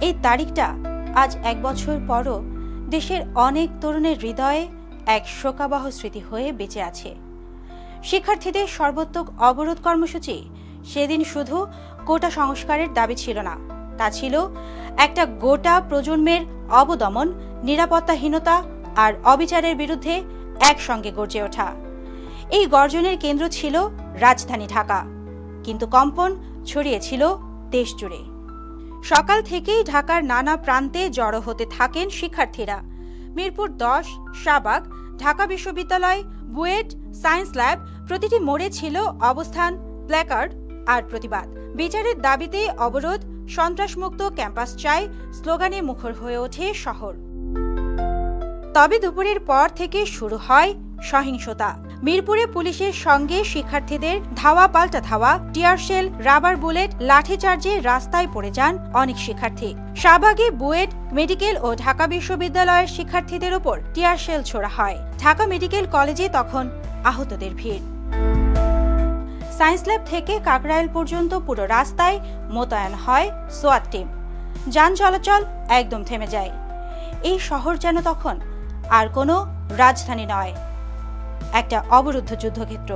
এই তারিখটা আজ 1 বছর পরও দেশের অনেক তরুণের হৃদয়ে এক শোকাবহ স্মৃতি হয়ে বেঁচে আছে। শিক্ষার্থীদের সর্বোত্তক অবরোধ কর্মসূচি সেদিন শুধু কোটা সংস্কারের দাবি ছিল না, তা ছিল একটা গোটা প্রজন্মের অবদমন, নিরাপত্তাহীনতা আর অবিচারের বিরুদ্ধে একসঙ্গে গর্জে ওঠা। এই গর্জনের কেন্দ্র ছিল রাজধানী ঢাকা, কিন্তু কম্পন ছড়িয়েছিল দেশ জুড়ে। সকাল থেকেই ঢাকার নানা প্রান্তে জড়ো হতে থাকেন শিক্ষার্থীরা। মিরপুর 10, শাহবাগ, ঢাকা বিশ্ববিদ্যালয়, বুয়েট, সায়েন্স ল্যাব প্রতিটি মোড়ে ছিল অবস্থান, প্ল্যাকার্ড আর প্রতিবাদ। বিচারের দাবিতে অবরোধ, সন্ত্রাসমুক্ত ক্যাম্পাস চাই স্লোগানে মুখর হয়ে ওঠে শহর। তবে দুপুরের পর থেকে শুরু হয় সহিংসতা। মিরপুরে পুলিশের সঙ্গে শিক্ষার্থীদের ধাওয়া পাল্টা ধাওয়া, টিয়ারশেল, রাবার বুলেট, লাঠিচার্জে রাস্তায় পড়ে যান অনেক শিক্ষার্থী। শাহবাগে বুয়েট, মেডিকেল ও ঢাকা বিশ্ববিদ্যালয়ের শিক্ষার্থীদের উপর টিয়ারশেল ছোড়া হয়। ঢাকা মেডিকেল কলেজে তখন আহতদের ভিড়। সায়েন্স ল্যাব থেকে কাকরাইল পর্যন্ত পুরো রাস্তায় মোতায়েন হয় সোয়াত টিম। যান চলাচল একদম থেমে যায়। এই শহর যেন তখন আর কোনো রাজধানী নয়, একটা অবরুদ্ধ যুদ্ধক্ষেত্র।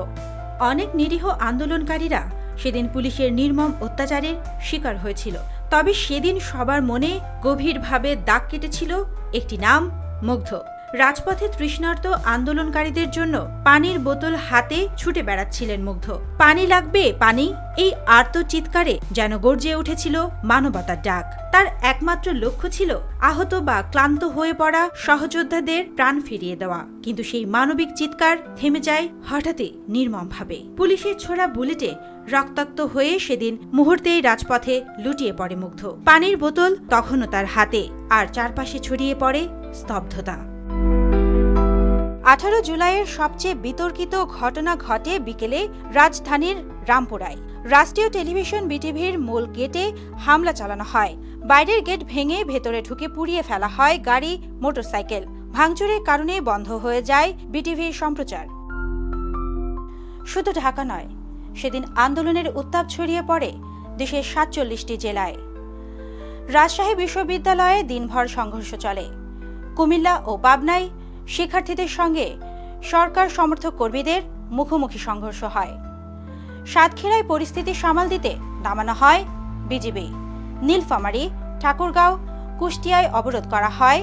অনেক নিরীহ আন্দোলনকারীরা সেদিন পুলিশের নির্মম অত্যাচারের শিকার হয়েছিল। তবে সেদিন সবার মনে গভীরভাবে দাগ কেটেছিল একটি নাম, মুগ্ধ। রাজপথে তৃষ্ণার্ত আন্দোলনকারীদের জন্য পানির বোতল হাতে ছুটে বেড়াচ্ছিলেন মুগ্ধ। পানি লাগবে, পানি! এই আর্ত চিৎকারে যেন গর্জে উঠেছিল মানবতার ডাক। তার একমাত্র লক্ষ্য ছিল আহত বা ক্লান্ত হয়ে পড়া সহযোদ্ধাদের প্রাণ ফিরিয়ে দেওয়া। কিন্তু সেই মানবিক চিৎকার থেমে যায় হঠাৎই নির্মমভাবে। পুলিশের ছোড়া বুলেটে রক্তাক্ত হয়ে সেদিন মুহূর্তেই রাজপথে লুটিয়ে পড়ে মুগ্ধ। পানির বোতল তখনও তার হাতে, আর চারপাশে ছড়িয়ে পড়ে স্তব্ধতা। 18 জুলাইয়ের সবচেয়ে বিতর্কিত ঘটনা ঘটে বিকেলে রাজধানীর রামপুরায়। রাষ্ট্রীয় টেলিভিশন বিটিভির মূল গেটে হামলা চালানো হয়। বাইরের গেট ভেঙে ভেতরে ঢুকে পুড়িয়ে ফেলা হয় গাড়ি, মোটরসাইকেল। ভাঙচুরের কারণে বন্ধ হয়ে যায় বিটিভির সম্প্রচার। শুধু ঢাকা নয়, সেদিন আন্দোলনের উত্তাপ ছড়িয়ে পড়ে দেশের 47টি জেলায়। রাজশাহী বিশ্ববিদ্যালয়ে দিনভর সংঘর্ষ চলে। কুমিল্লা ও পাবনায় শিক্ষার্থীদের সঙ্গে সরকার সমর্থক কর্মীদের মুখোমুখি সংঘর্ষ হয়। সাতক্ষীরায় পরিস্থিতি সামাল দিতে নামানো হয় বিজিবি। নীলফামারী, ঠাকুরগাঁও, কুষ্টিয়ায় অবরোধ করা হয়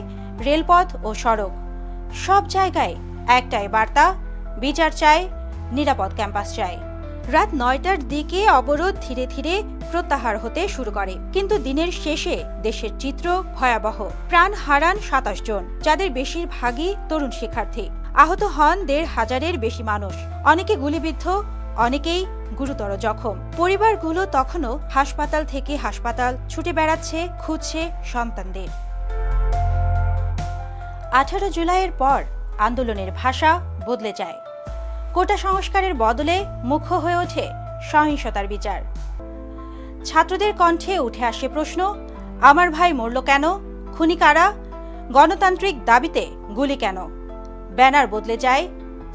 রেলপথ ও সড়ক। সব জায়গায় একটাই বার্তা, বিচার চাই, নিরাপদ ক্যাম্পাস চাই। রাত 9টার দিকে অবরোধ ধীরে ধীরে প্রত্যাহার হতে শুরু করে, কিন্তু দিনের শেষে দেশের চিত্র ভয়াবহ। প্রাণ হারান 27 জন, যাদের বেশিরভাগই তরুণ শিক্ষার্থী। আহত হন 1,500-এর বেশি মানুষ, অনেকে গুলিবিদ্ধ, অনেকেই গুরুতর জখম। পরিবারগুলো তখনও হাসপাতাল থেকে হাসপাতাল ছুটে বেড়াচ্ছে, খুঁজছে সন্তানদের। 18 জুলাইয়ের পর আন্দোলনের ভাষা বদলে যায়। কোটা সংস্কারের বদলে মুখ্য হয়ে ওঠে সহিংসতার বিচার। ছাত্রদের কণ্ঠে উঠে আসে প্রশ্ন, আমার ভাই মরল কেন? খুনি কারা? গণতান্ত্রিক দাবিতে গুলি কেন? ব্যানার বদলে যায়,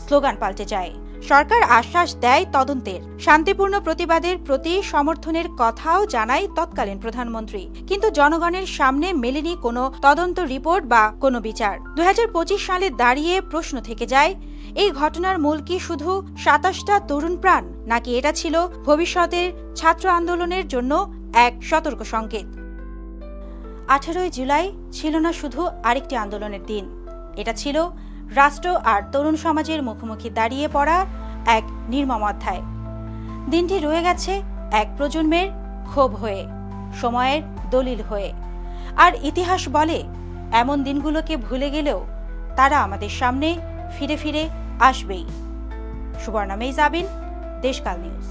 স্লোগান পাল্টে যায়। সরকার আশ্বাস দেয় তদন্তের, শান্তিপূর্ণ প্রতিবাদের প্রতি সমর্থনের কথাও জানায় তৎকালীন প্রধানমন্ত্রী। কিন্তু জনগণের সামনে মেলেনি কোনো তদন্ত রিপোর্ট বা কোনো বিচার। 2025 সালে দাঁড়িয়ে প্রশ্ন থেকে যায়, এই ঘটনার মূল কি শুধু 27টা তরুণ প্রাণ, নাকি এটা ছিল ভবিষ্যতের ছাত্র আন্দোলনের জন্য এক সতর্ক সংকেত? 18 জুলাই ছিল না শুধু আরেকটি আন্দোলনের দিন, এটা ছিল রাষ্ট্র আর তরুণ সমাজের মুখোমুখি দাঁড়িয়ে পড়া এক নির্মম অধ্যায়। দিনটি রয়ে গেছে এক প্রজন্মের ক্ষোভ হয়ে, সময়ের দলিল হয়ে। আর ইতিহাস বলে, এমন দিনগুলোকে ভুলে গেলেও তারা আমাদের সামনে ফিরে ফিরে আসবেই। সুবর্ণা মেইজাবিন, দেশকাল নিউজ।